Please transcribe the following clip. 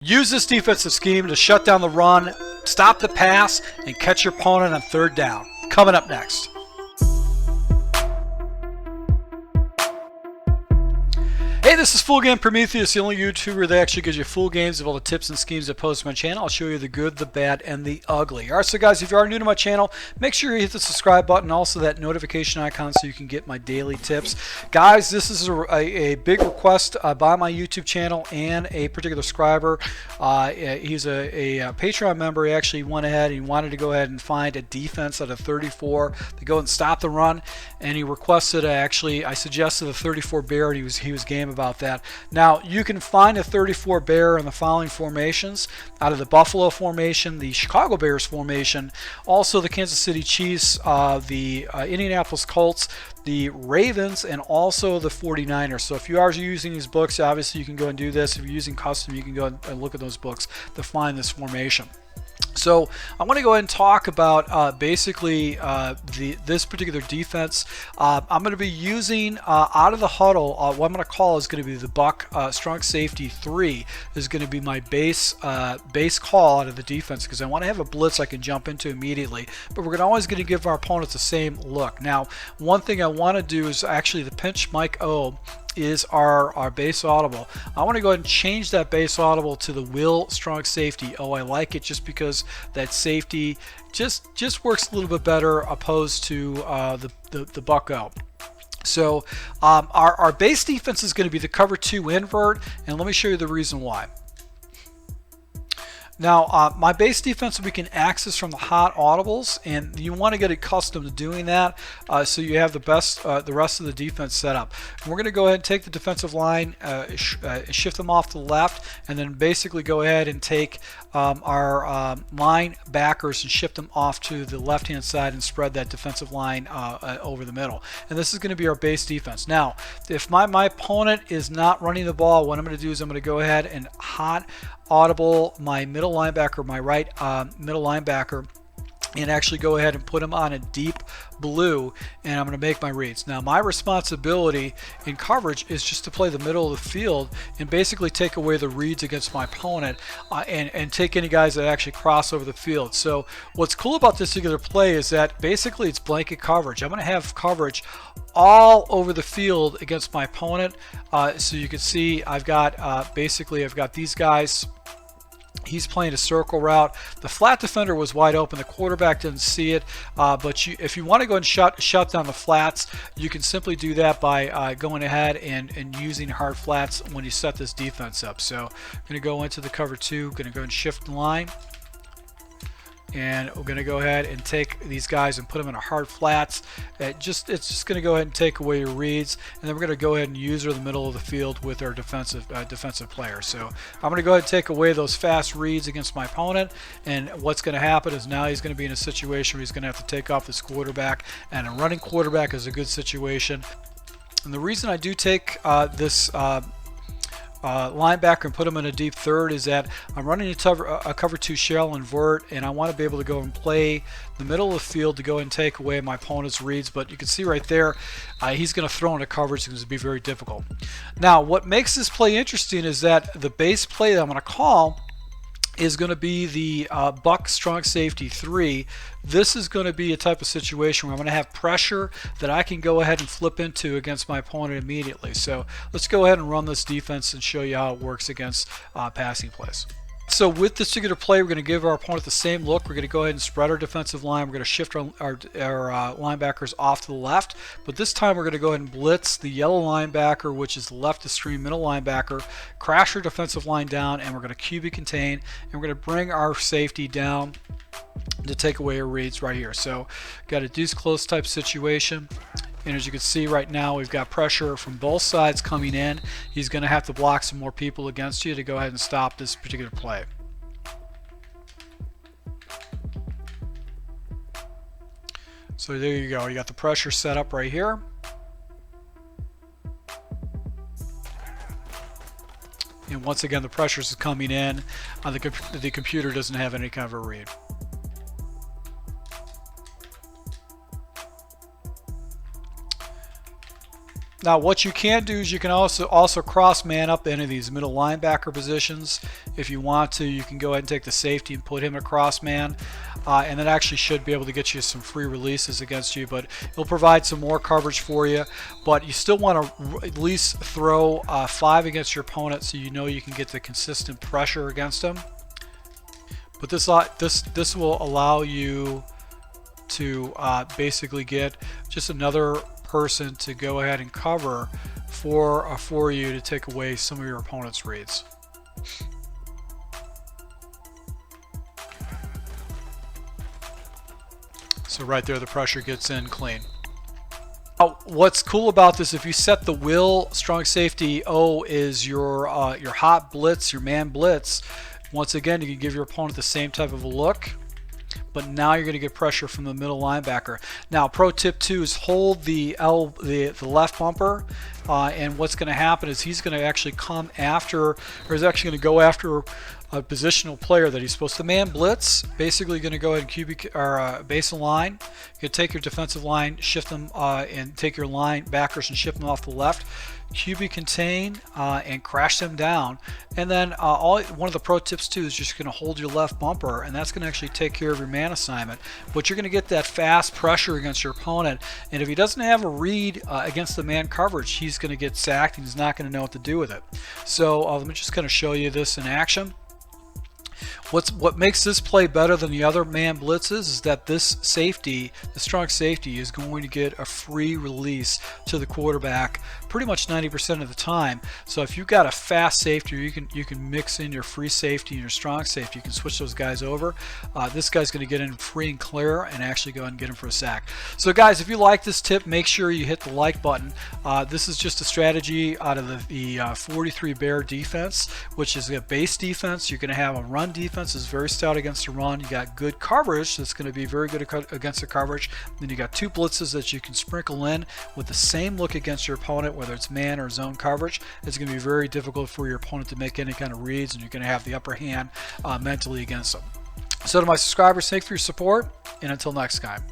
Use this defensive scheme to shut down the run, stop the pass, and catch your opponent on third down. Coming up next. Hey, this is Full Game Prometheus, the only YouTuber that actually gives you full games of all the tips and schemes I post on my channel. I'll show you the good, the bad, and the ugly. Alright, so guys, if you are new to my channel, make sure you hit the subscribe button, also that notification icon so you can get my daily tips. Guys, this is a big request by my YouTube channel and a particular subscriber. He's a Patreon member. He actually went ahead and he wanted to go ahead and find a defense out of 34 to go and stop the run, and he requested I suggested a 34 bear, and he was game about that. Now, you can find a 34 bear in the following formations: out of the Buffalo formation, the Chicago Bears formation, also the Kansas City Chiefs, the Indianapolis Colts, the Ravens, and also the 49ers. So if you are using these books, obviously you can go and do this. If you're using custom, you can go and look at those books to find this formation. So I want to go ahead and talk about basically this particular defense. I'm going to be using out of the huddle. What I'm going to call is going to be the Buck Strong Safety 3 is going to be my base call out of the defense, because I want to have a blitz I can jump into immediately. But we're always going to give our opponents the same look. Now, one thing I want to do is actually the pinch Mike O is our base audible. I want to go ahead and change that base audible to the Will Strong Safety. Oh, I like it just because that safety just works a little bit better opposed to the Bucko. So our base defense is going to be the cover 2 invert, and let me show you the reason why. Now, my base defense we can access from the hot audibles, and you want to get accustomed to doing that so you have the rest of the defense set up. And we're going to go ahead and take the defensive line, shift them off to the left, and then basically go ahead and take our line backers and shift them off to the left-hand side and spread that defensive line over the middle. And this is going to be our base defense. Now, if my opponent is not running the ball, what I'm going to do is I'm going to go ahead and hot audible my middle linebacker, my right middle linebacker, and actually go ahead and put him on a deep blue, and I'm going to make my reads. Now, my responsibility in coverage is just to play the middle of the field and basically take away the reads against my opponent and take any guys that actually cross over the field. So what's cool about this particular play is that basically it's blanket coverage. I'm going to have coverage all over the field against my opponent. So you can see I've got basically I've got these guys. He's playing a circle route. The flat defender was wide open. The quarterback didn't see it. But if you want to go and shut down the flats, you can simply do that by going ahead and using hard flats when you set this defense up. So I'm going to go into the cover 2. Going to go and shift the line. And we're going to go ahead and take these guys and put them in a hard flats. It's just going to go ahead and take away your reads, and then we're going to go ahead and use the middle of the field with our defensive player. So I'm going to go ahead and take away those fast reads against my opponent, and what's going to happen is now he's going to be in a situation where he's going to have to take off his quarterback, and a running quarterback is a good situation. And the reason I do take this linebacker and put him in a deep third is that I'm running a cover 2 shell invert, and I want to be able to go and play the middle of the field to go and take away my opponent's reads. But you can see right there he's going to throw into coverage. It's going to be very difficult. Now, what makes this play interesting is that the base play that I'm going to call is going to be the Buck Strong Safety 3. This is going to be a type of situation where I'm going to have pressure that I can go ahead and flip into against my opponent immediately. So let's go ahead and run this defense and show you how it works against passing plays. So with this particular play, we're going to give our opponent the same look. We're going to go ahead and spread our defensive line. We're going to shift our linebackers off to the left. But this time we're going to go ahead and blitz the yellow linebacker, which is the left extreme middle linebacker, crash our defensive line down, and we're going to QB contain, and we're going to bring our safety down to take away our reads right here. So got a deuce close type situation. And as you can see right now, we've got pressure from both sides coming in. He's going to have to block some more people against you to go ahead and stop this particular play. So there you go. You got the pressure set up right here. And once again, the pressure is coming in. The computer doesn't have any kind of a read. Now what you can do is you can also cross man up into these middle linebacker positions. If you want to, you can go ahead and take the safety and put him across man, and that actually should be able to get you some free releases against you, but it'll provide some more coverage for you. But you still want to at least throw 5 against your opponent so you know you can get the consistent pressure against him. But this will allow you to basically get just another person to go ahead and cover for you to take away some of your opponent's reads. So right there, the pressure gets in clean. Now, what's cool about this, if you set the will strong safety O is your hot blitz, your man blitz, once again you can give your opponent the same type of a look, but now you're going to get pressure from the middle linebacker. Now, pro tip 2 is hold the left bumper, and what's going to happen is he's going to actually come after, or he's actually going to go after a positional player that he's supposed to man blitz. Basically going to go ahead and QB or base a line. You take your defensive line, shift them, and take your linebackers and shift them off the left. QB contain and crash them down, and then one of the pro tips too is just going to hold your left bumper, and that's going to actually take care of your man assignment. But you're going to get that fast pressure against your opponent, and if he doesn't have a read against the man coverage, he's going to get sacked and he's not going to know what to do with it. So let me just kind of show you this in action. What makes this play better than the other man blitzes is that this safety, the strong safety, is going to get a free release to the quarterback pretty much 90% of the time. So if you've got a fast safety, or you can mix in your free safety and your strong safety, you can switch those guys over. This guy's going to get in free and clear and actually go ahead and get him for a sack. So guys, if you like this tip, make sure you hit the like button. This is just a strategy out of the 43 Bear defense, which is a base defense. You're going to have a run defense is very stout against the run. You got good coverage that's going to be very good against the coverage. Then you got 2 blitzes that you can sprinkle in with the same look against your opponent, whether it's man or zone coverage. It's going to be very difficult for your opponent to make any kind of reads, and you're going to have the upper hand mentally against them. So to my subscribers, thanks for your support, and until next time.